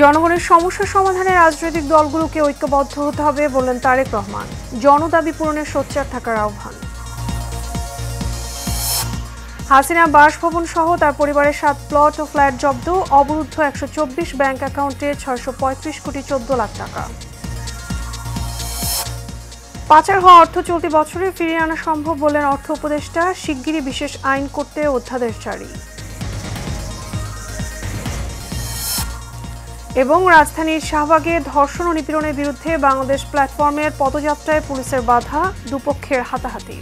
জনগণের সমস্যা সমাধানে রাজনৈতিক দলগুলোকে ঐক্যবদ্ধ হতে হবে বললেন তারেক রহমান। জনদাবি পূরণে সোচ্চার থাকার আহ্বান। হাসিনা বাসভবন সহ তার পরিবারের 7 প্লট ও ফ্ল্যাট জব্দ, অবরুদ্ধ 124 ব্যাংক অ্যাকাউন্টে 635 কোটি 14 লাখ টাকা। পাচার হওয়া অর্থ চলতি বছরে ফিরিয়ে আনা সম্ভব বললেন অর্থ উপদেষ্টা। শিগগিরই বিশেষ আইন করতে অধ্যাদেশ জারি। এবং রাজধানীর শাহবাগে ধর্ষণ ও নিপীড়নের বিরুদ্ধে বাংলাদেশ প্ল্যাটফর্মের পদযাত্রায় পুলিশের বাধা, দুপক্ষের হাতাহাতি।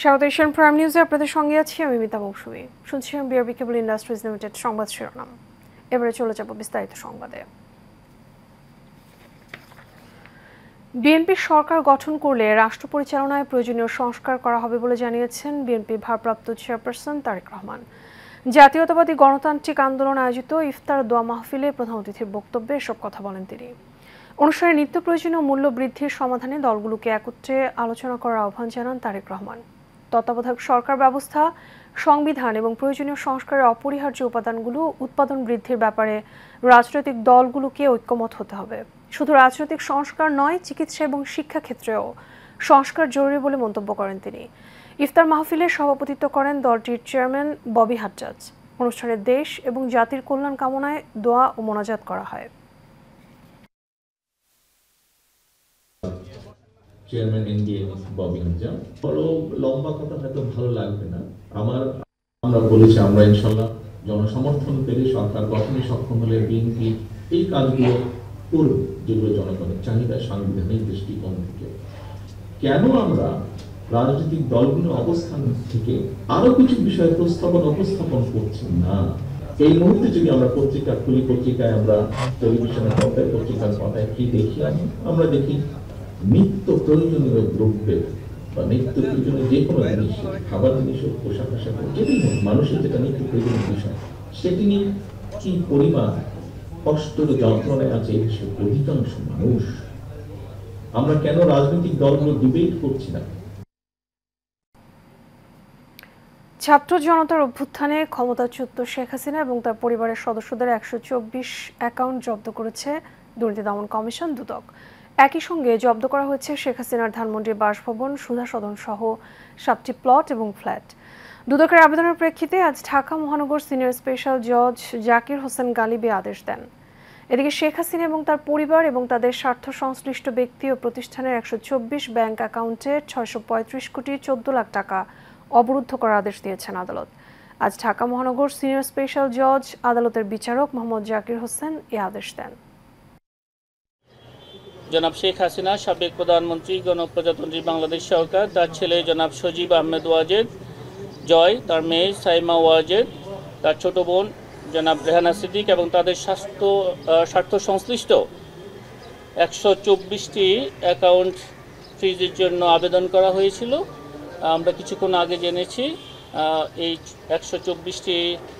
স্বাগত এশিয়ান প্রাইম নিউজে, আপনাদের সঙ্গে আছি আমি মিতা মৌসুমী। শুনছিলাম বিআরবি কেবল ইন্ডাস্ট্রিজ লিমিটেড সংবাদ শিরোনাম। এবারে চলে যাব বিস্তারিত সংবাদে। বিএনপি সরকার গঠন করলে রাষ্ট্র পরিচালনায় প্রয়োজনীয় সংস্কার করা হবে বলে জানিয়েছেন বিএনপি ভারপ্রাপ্ত চেয়ারপারসন তারেক রহমান। জাতীয়তাবাদী গণতান্ত্রিক আন্দোলন আয়োজিত ইফতার দোয়া মাহফিলে প্রধান অতিথির বক্তব্যে এসব কথা বলেন তিনি। অনুষ্ঠানে নিত্য প্রয়োজনীয় মূল্য বৃদ্ধির সমাধানে দলগুলোকে একত্রে আলোচনা করার আহ্বান জানান তারেক রহমান। তত্ত্বাবধায়ক সরকার ব্যবস্থা, সংবিধান এবং প্রয়োজনীয় সংস্কারের অপরিহার্য উপাদানগুলো উৎপাদন বৃদ্ধির ব্যাপারে রাজনৈতিক দলগুলোকে ঐক্যমত হতে হবে। শুধু রাজনৈতিক সংস্কার নয়, চিকিৎসা এবং শিক্ষা ক্ষেত্রেও সংস্কার জরুরি বলে মন্তব্য করেন তিনি। ইফতার মাহফিলে সভাপতিত্ব করেন দলটির চেয়ারম্যান ববি হাজ্জাজ। অনুষ্ঠানে দেশ এবং জাতির কল্যাণ কামনায় দোয়া ও মোনাজাত করা হয়। চেয়ারম্যান এনডিএ ববি হাজ্জাজ, বড় লম্বা কথা হয়তো ভালো লাগবে না আমরা বলেছি আমরা ইনশাল্লাহ জনসমর্থন পেলে সরকার গঠনে সক্ষম হলে বিএনপি এই কাজগুলো করবে যেগুলো জনগণের চাহিদা সাংবিধানিক দৃষ্টিকোণ থেকে। কেন আমরা রাজনৈতিক দলগুলোর অবস্থান থেকে আরো কিছু বিষয় প্রস্তাবনা উপস্থাপন করছি না? এই মুহূর্তে যদি আমরা পত্রিকা খুলি, পত্রিকায় আমরা টেলিভিশনের পর্দায় পত্রিকার পাতায় কি দেখি? আমরা দেখি নিত্য প্রয়োজনীয় দ্রব্যের বা নিত্য প্রয়োজনীয় যে কোনো জিনিস, খাবার জিনিস হোক, পোশাক আশাক হোক, যেটাই হোক, মানুষের যেটা নিত্য প্রয়োজনীয় বিষয়, সেটি নিয়ে কি পরিমাণ কষ্ট যন্ত্রণায় আছে অধিকাংশ মানুষ। আমরা কেন রাজনৈতিক দলগুলো ডিবেট করছি না? ছাত্র জনতার অভ্যুত্থানে ক্ষমতাচ্যুত শেখ হাসিনা এবং তার পরিবারের সদস্যদের 124 অ্যাকাউন্ট জব্দ করেছে দুর্নীতি দমন কমিশন দুদক। একই সঙ্গে জব্দ করা হয়েছে শেখ হাসিনার ধানমন্ডির বাসভবন, সুধা সদন সহ 7টি প্লট এবং ফ্ল্যাট। দুদকের আবেদনের প্রেক্ষিতে আজ ঢাকা মহানগর সিনিয়র স্পেশাল জজ জাকির হোসেন গালিব আদেশ দেন। এদিকে শেখ হাসিনা এবং তার পরিবার এবং তাদের স্বার্থ সংশ্লিষ্ট ব্যক্তি ও প্রতিষ্ঠানের 124 ব্যাংক অ্যাকাউন্টে 635 কোটি 14 লাখ টাকা অবরুদ্ধ করার আদেশ দিয়েছেন আদালত। আজ ঢাকা মহানগর সিনিয়র স্পেশাল জজ আদালতের বিচারক মোহাম্মদ জাকির হোসেন এ আদেশ দেন। জনাব শেখ হাসিনা, সাবেক প্রধানমন্ত্রী, গণপ্রজাতন্ত্রী বাংলাদেশ সরকার, তার ছেলে জনাব সজীব আহমেদ ওয়াজেদ জয়, তার মেয়ে সাইমা ওয়াজেদ, তার ছোট বোন জনাব রেহানা সিদ্দিক এবং তাদের স্বার্থ সংশ্লিষ্ট 124টি অ্যাকাউন্ট ফ্রিজের জন্য আবেদন করা হয়েছিল। আমরা কিছুক্ষণ আগে জেনেছি এই 124টি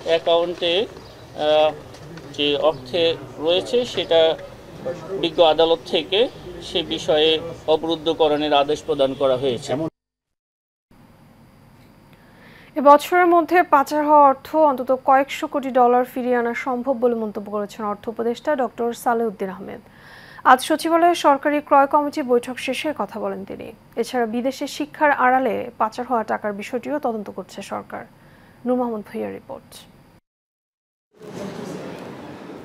অ্যাকাউন্টে যে অর্থে রয়েছে সেটা বিজ্ঞ আদালত থেকে সে বিষয়ে অবরুদ্ধকরণের আদেশ প্রদান করা হয়েছে। এবছরের মধ্যে পাচার হওয়া অর্থ অন্তত কয়েকশো কোটি ডলার ফিরিয়ে আনা সম্ভব বলে মন্তব্য করেছেন অর্থ উপদেষ্টা ডক্টর সালেউদ্দিন আহমেদ। আজ সচিবালয়ে সরকারি ক্রয় কমিটি বৈঠক শেষে কথা বলেন তিনি। এছাড়া বিদেশে শিক্ষার আড়ালে পাচার হওয়া টাকার বিষয়টিও তদন্ত করছে সরকার। নূর মোহাম্মদ ভূঁইয়ার রিপোর্ট।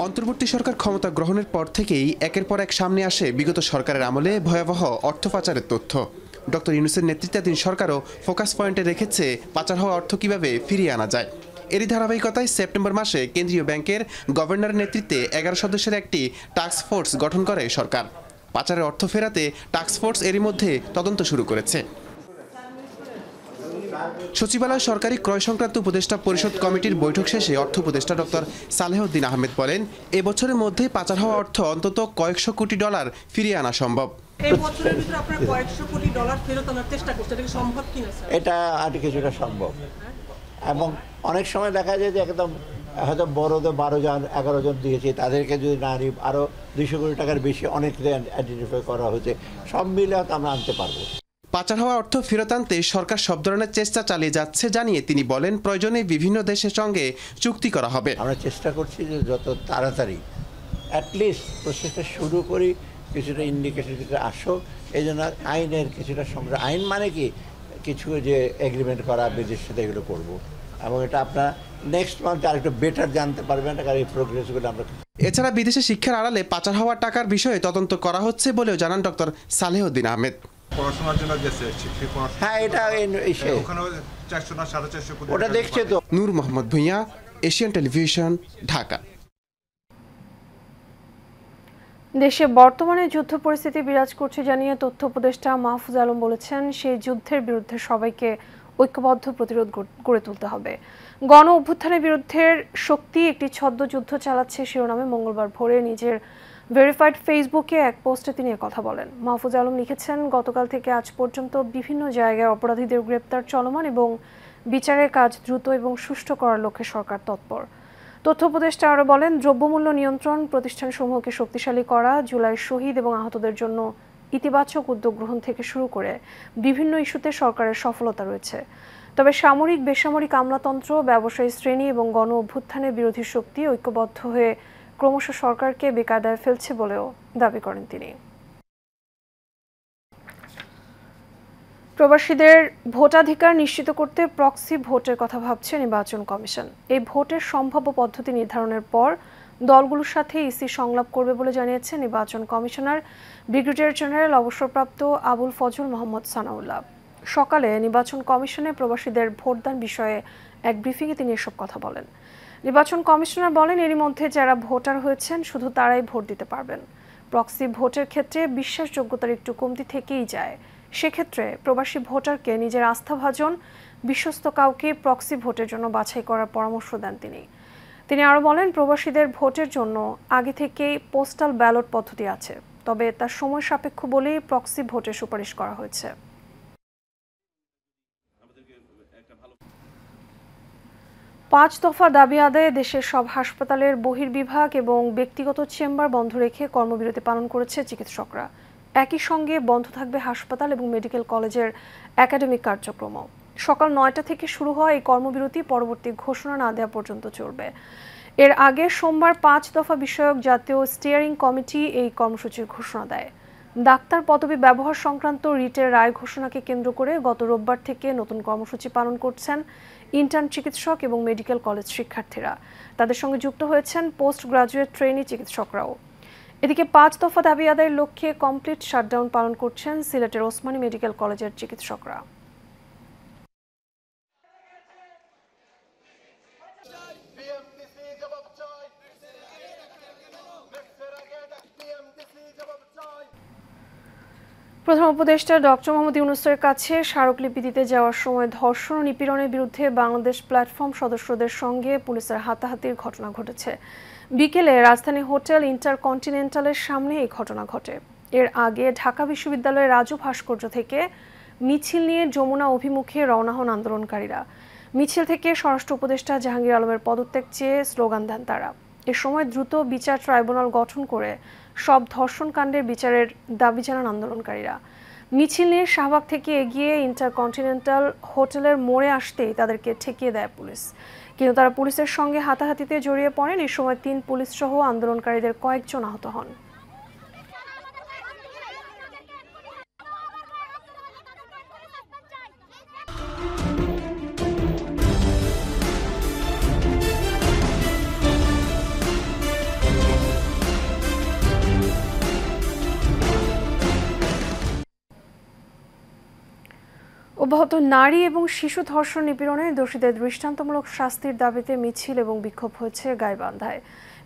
অন্তর্বর্তী সরকার ক্ষমতা গ্রহণের পর থেকেই একের পর এক সামনে আসে বিগত সরকারের আমলে ভয়াবহ অর্থ পাচারের তথ্য। ডক্টর ইউনূসের নেতৃত্বাধীন সরকারও ফোকাস পয়েন্টে রেখেছে পাচার হওয়া অর্থ কিভাবে ফিরিয়ে আনা যায়। এরই ধারাবাহিকতায় সেপ্টেম্বর মাসে কেন্দ্রীয় ব্যাংকের গভর্নরের নেতৃত্বে 11 সদস্যের একটি টাস্ক ফোর্স গঠন করে সরকার। পাচারের অর্থ ফেরাতে টাস্ক ফোর্স এরই মধ্যে তদন্ত শুরু করেছে। সচিবালয় সরকারি ক্রয় সংক্রান্ত উপদেষ্টা পরিষদ কমিটির বৈঠক শেষে অর্থ উপদেষ্টা ডক্টর সালেহুদ্দিন আহমেদ বলেন, এবছরের মধ্যে পাচার হওয়া অর্থ অন্তত কয়েকশো কোটি ডলার ফিরিয়ে আনা সম্ভব। এই বছরের ভিতরে আপনারা কয়েকশো কোটি ডলার ফেরত আনার চেষ্টা করছেন, এটা কি সম্ভব কিনা স্যার? এটা আর কিছুটা সম্ভব। এবং অনেক সময় দেখা যায় যে একদম হয়তো বড়দের 12 জন 11 জন দিয়েছি, তাদেরকে যদি না নিই আরও 200 কোটি টাকার বেশি অনেক আইডেন্টিফাই করা হয়েছে, সব মিলে হয়তো আমরা আনতে পারবো। পাচার হওয়া অর্থ ফেরত আনতে সরকার সব ধরনের চেষ্টা চালিয়ে যাচ্ছে জানিয়ে তিনি বলেন, প্রয়োজনে বিভিন্ন দেশের সঙ্গে চুক্তি করা হবে। আমরা চেষ্টা করছি যে যত তাড়াতাড়ি অ্যাটলিস্ট প্রসেসটা শুরু করি, কিছুটা ইন্ডিকেশন কিছুটা আসুক। এই জন্য আইনের কিছুটা সংগ্রহ, আইন মানে কি কিছু যে এগ্রিমেন্ট করা বিদেশের সাথে এগুলো করবো, এবং এটা আপনারা নেক্সট মান্থে আরেকটু বেটার জানতে পারবেন, কারণ এই প্রোগ্রেসগুলো আমরা। এছাড়া বিদেশে শিক্ষার আড়ালে পাচার হওয়া টাকার বিষয়ে তদন্ত করা হচ্ছে বলেও জানান ডক্টর সালেহউদ্দিন আহমেদ। পড়াশোনার জন্য গেছে, হ্যাঁ, এটা ওখানে 400 না 450 কোটি ওটা দেখছে তো। নূর মোহাম্মদ ভূঁইয়া, এশিয়ান টেলিভিশন, ঢাকা। দেশে বর্তমানে যুদ্ধ পরিস্থিতি বিরাজ করছে জানিয়ে তথ্য উপদেষ্টা মাহফুজ আলম বলেছেন, সেই যুদ্ধের বিরুদ্ধে সবাইকে ঐক্যবদ্ধ প্রতিরোধ গড়ে তুলতে হবে। গণ অভ্যুত্থানের বিরুদ্ধের শক্তি একটি ছদ্ম যুদ্ধ চালাচ্ছে শিরোনামে মঙ্গলবার ভোরে নিজের ভেরিফাইড ফেসবুকে এক পোস্টে তিনি কথা বলেন। মাহফুজ আলম লিখেছেন, গতকাল থেকে আজ পর্যন্ত বিভিন্ন জায়গায় অপরাধীদের গ্রেপ্তার চলমান এবং বিচারের কাজ দ্রুত এবং সুষ্ঠু করার লক্ষ্যে সরকার তৎপর। তথ্য উপদেষ্টা আরও বলেন, দ্রব্যমূল্য নিয়ন্ত্রণ প্রতিষ্ঠানসমূহকে শক্তিশালী করা, জুলাইয়ের শহীদ এবং আহতদের জন্য ইতিবাচক উদ্যোগ গ্রহণ থেকে শুরু করে বিভিন্ন ইস্যুতে সরকারের সফলতা রয়েছে। তবে সামরিক বেসামরিক আমলাতন্ত্র, ব্যবসায়ী শ্রেণী এবং গণ অভ্যুত্থানের বিরোধী শক্তি ঐক্যবদ্ধ হয়ে ক্রমশ সরকারকে বেকায়দায় ফেলছে বলেও দাবি করেন তিনি। প্রবাসীদের ভোটাধিকার নিশ্চিত করতে প্রক্সি ভোটের কথা ভাবছে নির্বাচন কমিশন। এই ভোটের সম্ভাব্য পদ্ধতি নির্ধারণের পর দলগুলোর সাথে ইসি সংলাপ করবে বলে জানিয়েছে নির্বাচন কমিশনার ব্রিগেডিয়ার জেনারেল অবসরপ্রাপ্ত আবুল ফজল মোহাম্মদ সানাউল্লাহ। সকালে নির্বাচন কমিশনে প্রবাসীদের ভোটদান বিষয়ে এক ব্রিফিংয়ে তিনি এসব কথা বলেন। নির্বাচন কমিশনার বলেন, এরই মধ্যে যারা ভোটার হয়েছেন শুধু তারাই ভোট দিতে পারবেন। প্রক্সি ভোটের ক্ষেত্রে বিশ্বাসযোগ্যতার একটু কমতি থেকেই যায়। সেক্ষেত্রে প্রবাসী ভোটারকে নিজের আস্থাভাজন বিশ্বস্ত কাউকে প্রক্সি ভোটের জন্য বাছাই করার পরামর্শ দেন তিনি আরও বলেন, প্রবাসীদের ভোটের জন্য আগে থেকেই পোস্টাল ব্যালট পদ্ধতি আছে, তবে তার সময় সাপেক্ষ বলেই প্রক্সি ভোটের সুপারিশ করা হয়েছে। 5 দফা দাবি আদায়ে দেশের সব হাসপাতালের বহির্বিভাগ এবং ব্যক্তিগত চেম্বার বন্ধ রেখে কর্মবিরতি পালন করেছে চিকিৎসকরা। একই সঙ্গে বন্ধ থাকবে হাসপাতাল এবং মেডিকেল কলেজের একাডেমিক কার্যক্রম। সকাল 9টা থেকে শুরু হওয়া এই কর্মবিরতি পরবর্তী ঘোষণা না দেওয়া পর্যন্ত চলবে। এর আগে সোমবার 5 দফা বিষয়ক জাতীয় স্টিয়ারিং কমিটি এই কর্মসূচির ঘোষণা দেয়। ডাক্তার পদবি ব্যবহার সংক্রান্ত রিটের রায় ঘোষণাকে কেন্দ্র করে গত রোববার থেকে নতুন কর্মসূচি পালন করছেন ইন্টার্ন চিকিৎসক এবং মেডিকেল কলেজ শিক্ষার্থীরা। তাদের সঙ্গে যুক্ত হয়েছেন পোস্ট গ্রাজুয়েট ট্রেনি চিকিৎসকরাও। এদিকে 5 দফা দাবি আদায়ের লক্ষ্যে কমপ্লিট শাটডাউন পালন করছেন সিলেটের ওসমানী মেডিকেল কলেজের চিকিৎসকরা। প্রধান উপদেষ্টা ডক্টর মোহাম্মদ ইউনূসের কাছে স্মারকলিপি দিতে যাওয়ার সময় ধর্ষণ ও নিপীড়নের বিরুদ্ধে বাংলাদেশ প্ল্যাটফর্ম সদস্যদের সঙ্গে পুলিশের হাতাহাতির ঘটনা ঘটেছে। বিকেলে রাজধানী হোটেল ইন্টারকন্টিনেন্টালের সামনে এই ঘটনা ঘটে। এর আগে ঢাকা বিশ্ববিদ্যালয়ের রাজু ভাস্কর্য থেকে মিছিল নিয়ে যমুনা অভিমুখে রওনা হন আন্দোলনকারীরা। মিছিল থেকে স্বরাষ্ট্র উপদেষ্টা জাহাঙ্গীর আলমের পদত্যাগ চেয়ে স্লোগান দেন তারা। এ সময় দ্রুত বিচার ট্রাইব্যুনাল গঠন করে সব ধর্ষণ কাণ্ডের বিচারের দাবি জানান আন্দোলনকারীরা। মিছিল নিয়ে শাহবাগ থেকে এগিয়ে ইন্টারকন্টিনেন্টাল হোটেলের মোড়ে আসতেই তাদেরকে ঠেকিয়ে দেয় পুলিশ, কিন্তু তারা পুলিশের সঙ্গে হাতাহাতিতে জড়িয়ে পড়েন। এই সময় 3 পুলিশ সহ আন্দোলনকারীদের কয়েকজন আহত হন। অব্যাহত নারী এবং শিশু ধর্ষণ নিপীড়নে দোষীদের দৃষ্টান্তমূলক শাস্তির দাবিতে মিছিল এবং বিক্ষোভ হয়েছে গাইবান্ধায়।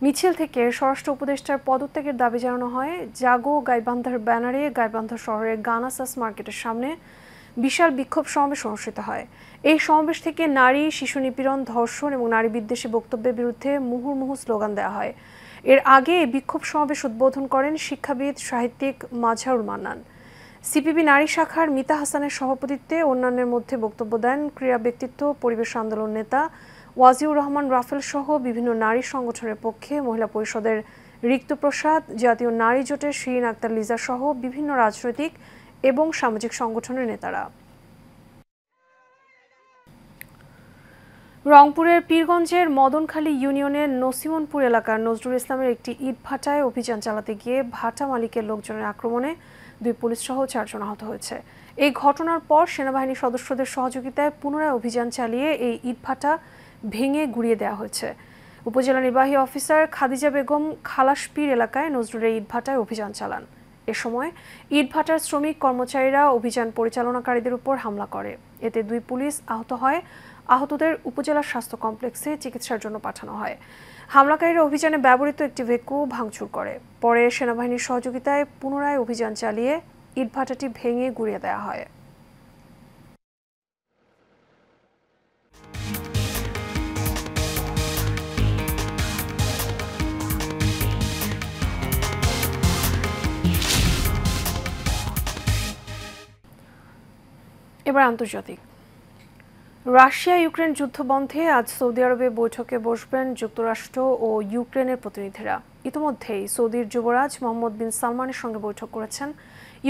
মিছিল থেকে স্বরাষ্ট্র উপদেষ্টার পদত্যাগের দাবি জানানো হয়। জাগো গাইবান্ধার ব্যানারে গাইবান্ধা শহরের গানাসাস মার্কেটের সামনে বিশাল বিক্ষোভ সমাবেশ অনুষ্ঠিত হয়। এই সমাবেশ থেকে নারী শিশু নিপীড়ন, ধর্ষণ এবং নারী বিদ্বেষী বক্তব্যের বিরুদ্ধে মুহুর্মুহু স্লোগান দেওয়া হয়। এর আগে এই বিক্ষোভ সমাবেশ উদ্বোধন করেন শিক্ষাবিদ সাহিত্যিক মাজহারুল মান্নান। সিপিবি নারী শাখার মিতা হাসানের সভাপতিত্বে অন্যান্যের মধ্যে বক্তব্য দেন ক্রীড়া ব্যক্তিত্ব, পরিবেশ আন্দোলন নেতা ওয়াজিউর রহমান রাফেল সহ বিভিন্ন নারী সংগঠনের পক্ষে মহিলা পরিষদের রিক্তপ্রসাদ, জাতীয় নারী জোটের শিরিন আক্তার লিজা সহ বিভিন্ন রাজনৈতিক এবং সামাজিক সংগঠনের নেতারা। রংপুরের পীরগঞ্জের মদনখালী ইউনিয়নের নসিমনপুর এলাকার নজরুল ইসলামের একটি ইটভাটায় অভিযান চালাতে গিয়ে ভাটা মালিকের লোকজনের আক্রমণে 2 পুলিশ সহ 4 জন আহত হয়েছে। এই ঘটনার পর সেনাবাহিনী সদস্যদের সহযোগিতায় পুনরায় অভিযান চালিয়ে এই ইটভাটা ভেঙে গুঁড়িয়ে দেওয়া হয়েছে। উপজেলা নির্বাহী অফিসার খাদিজা বেগম খালাসপীর এলাকায় নজরুলের ইটভাটায় অভিযান চালান। এ সময় ইটভাটার শ্রমিক কর্মচারীরা অভিযান পরিচালনাকারীদের উপর হামলা করে। এতে 2 পুলিশ আহত হয়। আহতদের উপজেলা স্বাস্থ্য কমপ্লেক্সে চিকিৎসার জন্য পাঠানো হয়। হামলাকারীরা অভিযানে ব্যবহৃত একটি ভেকু ভাঙচুর করে। পরে সেনাবাহিনীর সহযোগিতায় পুনরায় অভিযান চালিয়ে ইটভাটাটি ভেঙে গুঁড়িয়ে দেওয়া হয়। এবার আন্তর্জাতিক। রাশিয়া ইউক্রেন যুদ্ধ বন্ধে আজ সৌদি আরবে বৈঠকে বসবেন যুক্তরাষ্ট্র ও ইউক্রেনের প্রতিনিধিরা। ইতিমধ্যেই সৌদির যুবরাজ মোহাম্মদ বিন সালমানের সঙ্গে বৈঠক করেছেন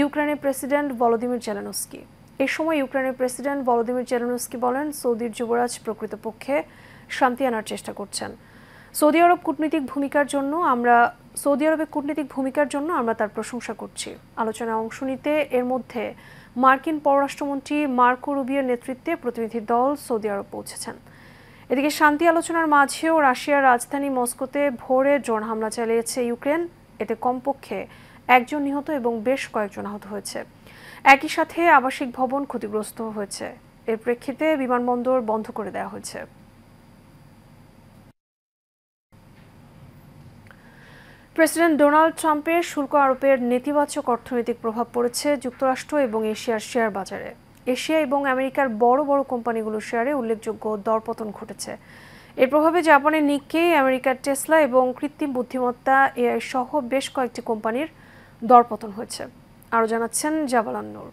ইউক্রেনের প্রেসিডেন্ট ভলোদিমির জেলেনস্কি। এ সময় ইউক্রেনের প্রেসিডেন্ট ভলোদিমির জেলেনস্কি বলেন, সৌদির যুবরাজ প্রকৃতপক্ষে শান্তি আনার চেষ্টা করছেন। সৌদি আরবে কূটনৈতিক ভূমিকার জন্য আমরা তার প্রশংসা করছি। আলোচনায় অংশ নিতে এর মধ্যে মার্কিন পররাষ্ট্রমন্ত্রী মার্কো রুবিওর নেতৃত্বে প্রতিনিধি দল সৌদি আরব পৌঁছেছেন। এদিকে শান্তি আলোচনার মাঝেও রাশিয়ার রাজধানী মস্কোতে ভোরে ড্রোন হামলা চালিয়েছে ইউক্রেন। এতে কমপক্ষে 1 জন নিহত এবং বেশ কয়েকজন আহত হয়েছে। একই সাথে আবাসিক ভবন ক্ষতিগ্রস্ত হয়েছে। এর প্রেক্ষিতে বিমানবন্দর বন্ধ করে দেওয়া হয়েছে। প্রেসিডেন্ট ডোনাল্ড ট্রাম্পের শুল্ক আরোপের নেতিবাচক অর্থনৈতিক প্রভাব পড়েছে যুক্তরাষ্ট্র এবং এশিয়ার শেয়ার বাজারে। এশিয়া এবং আমেরিকার বড় বড় কোম্পানিগুলোর শেয়ারে উল্লেখযোগ্য দরপতন ঘটেছে। এর প্রভাবে জাপানের নিক্কেই, আমেরিকার টেসলা এবং কৃত্রিম বুদ্ধিমত্তা এআই সহ বেশ কয়েকটি কোম্পানির দরপতন হয়েছে। আরও জানাচ্ছেন জাবালান নূর।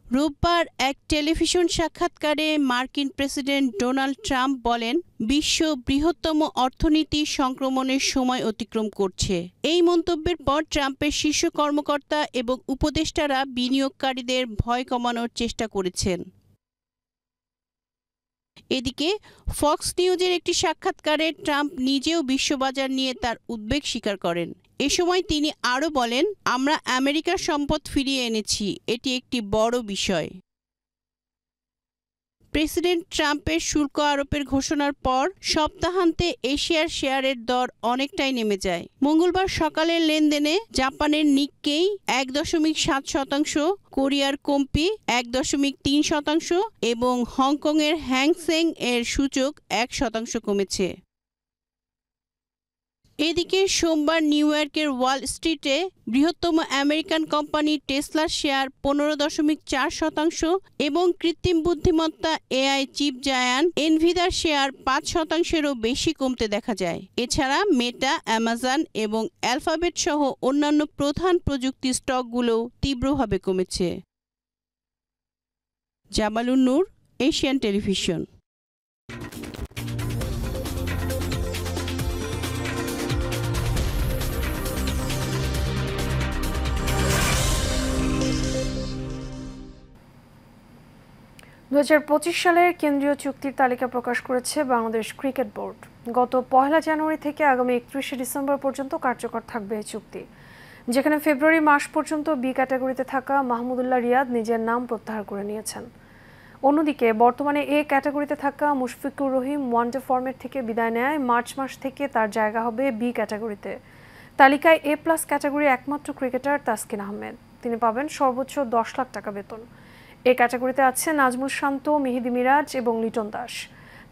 রোববার এক টেলিভিশন সাক্ষাৎকারে মার্কিন প্রেসিডেন্ট ডোনাল্ড ট্রাম্প বলেন, বিশ্ব বৃহত্তম অর্থনীতি সংক্রমণের সময় অতিক্রম করছে। এই মন্তব্যের পর ট্রাম্পের শীর্ষ কর্মকর্তা এবং উপদেষ্টারা বিনিয়োগকারীদের ভয় কমানোর চেষ্টা করেছেন। এদিকে ফক্স নিউজের একটি সাক্ষাৎকারে ট্রাম্প নিজেও বিশ্ববাজার নিয়ে তার উদ্বেগ স্বীকার করেন। এ সময় তিনি আরও বলেন, আমরা আমেরিকার সম্পদ ফিরিয়ে এনেছি, এটি একটি বড় বিষয়। প্রেসিডেন্ট ট্রাম্পের শুল্ক আরোপের ঘোষণার পর সপ্তাহান্তে এশিয়ার শেয়ারের দর অনেকটাই নেমে যায়। মঙ্গলবার সকালের লেনদেনে জাপানের নিক্কেই 1.7%, কোরিয়ার কোম্পি 1.3% এবং হংকংয়ের হ্যাংসেং এর সূচক 1% কমেছে। এদিকে সোমবার নিউ ইয়র্কের ওয়াল স্ট্রিটে বৃহত্তম আমেরিকান কোম্পানি টেসলার শেয়ার 15.4% এবং কৃত্রিম বুদ্ধিমত্তা এআই চিপ জায়ান্ট এনভিদার শেয়ার 5%-এরও বেশি কমতে দেখা যায়। এছাড়া মেটা, অ্যামাজন এবং অ্যালফাবেট সহ অন্যান্য প্রধান প্রযুক্তি স্টকগুলোও তীব্রভাবে কমেছে। জামালুন নূর, এশিয়ান টেলিভিশন। 2025 সালের কেন্দ্রীয় চুক্তির তালিকা প্রকাশ করেছে বাংলাদেশ ক্রিকেট বোর্ড। গত 1 জানুয়ারি থেকে আগামী 31 ডিসেম্বর পর্যন্ত কার্যকর থাকবে এই চুক্তি, যেখানে ফেব্রুয়ারি মাস পর্যন্ত বি ক্যাটাগরিতে থাকা মাহমুদুল্লাহ রিয়াদ নিজের নাম প্রত্যাহার করে নিয়েছেন। অন্যদিকে বর্তমানে এ ক্যাটাগরিতে থাকা মুশফিকুর রহিম ওয়ানডে ফরম্যাট থেকে বিদায় নেয়। মার্চ মাস থেকে তার জায়গা হবে বি ক্যাটাগরিতে। তালিকায় এ+ ক্যাটাগরি একমাত্র ক্রিকেটার তাসকিন আহমেদ। তিনি পাবেন সর্বোচ্চ 10 লাখ টাকা বেতন। এ ক্যাটাগরিতে আছে নাজমুল শান্ত, মেহেদি মিরাজ এবং লিটন দাস।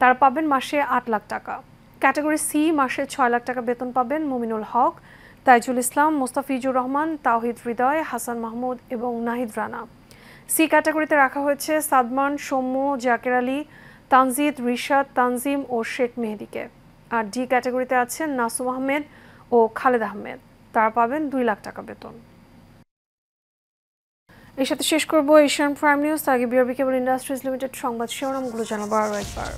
তারা পাবেন মাসে 8 লাখ টাকা। ক্যাটাগরি সি মাসে 6 লাখ টাকা বেতন পাবেন মুমিনুল হক, তাইজুল ইসলাম, মোস্তাফিজুর রহমান, তাওহিদ হৃদয়, হাসান মাহমুদ এবং নাহিদ রানা। সি ক্যাটাগরিতে রাখা হয়েছে সাদমান, সৌম্য, জাকের আলী, তানজিদ, রিশাদ, তানজিম ও শেখ মেহেদিকে। আর ডি ক্যাটাগরিতে আছেন নাসুম আহমেদ ও খালেদ আহমেদ। তারা পাবেন 2 লাখ টাকা বেতন। এর সাথে শেষ করব এশিয়ান প্রাইম নিউজ। আগে বিআরবি কেবল ইন্ডাস্ট্রিজ লিমিটেড সংবাদ শিরোনামগুলো জানাবো আরও একবার।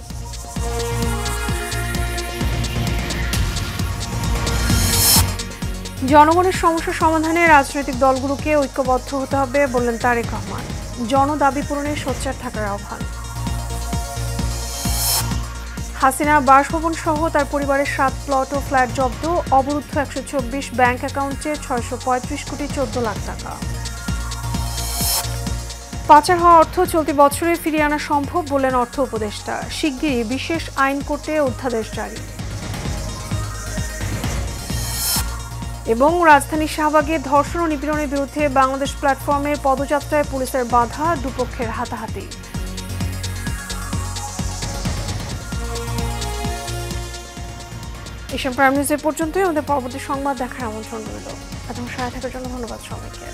জনগণের সমস্যা সমাধানে রাজনৈতিক দলগুলোকে ঐক্যবদ্ধ হতে হবে বললেন তারেক রহমান। জনদাবি পূরণে সোচ্চার থাকার আহ্বান। হাসিনা বাসভবন সহ তার পরিবারের 7 প্লট ও ফ্ল্যাট জব্দ, অবরুদ্ধ 124 ব্যাংক অ্যাকাউন্টে 635 কোটি 14 লাখ টাকা। পাচার হওয়া অর্থ চলতি বছরে ফিরিয়ে আনা সম্ভব বললেন অর্থ উপদেষ্টা। শিগগিরই বিশেষ আইন কোর্টে অধ্যাদেশ জারি। এবং রাজধানী শাহবাগে ধর্ষণ ও নিপীড়নের বিরুদ্ধে বাংলাদেশ প্ল্যাটফর্মের পদযাত্রায় পুলিশের বাধা, দুপক্ষের হাতাহাতি। এশিয়ান প্রাইম নিউজ এ পর্যন্তই। আমাদের পরবর্তী সংবাদ দেখার আমন্ত্রণ রইল। এতক্ষণ সাথে থাকার জন্য ধন্যবাদ সবাইকে।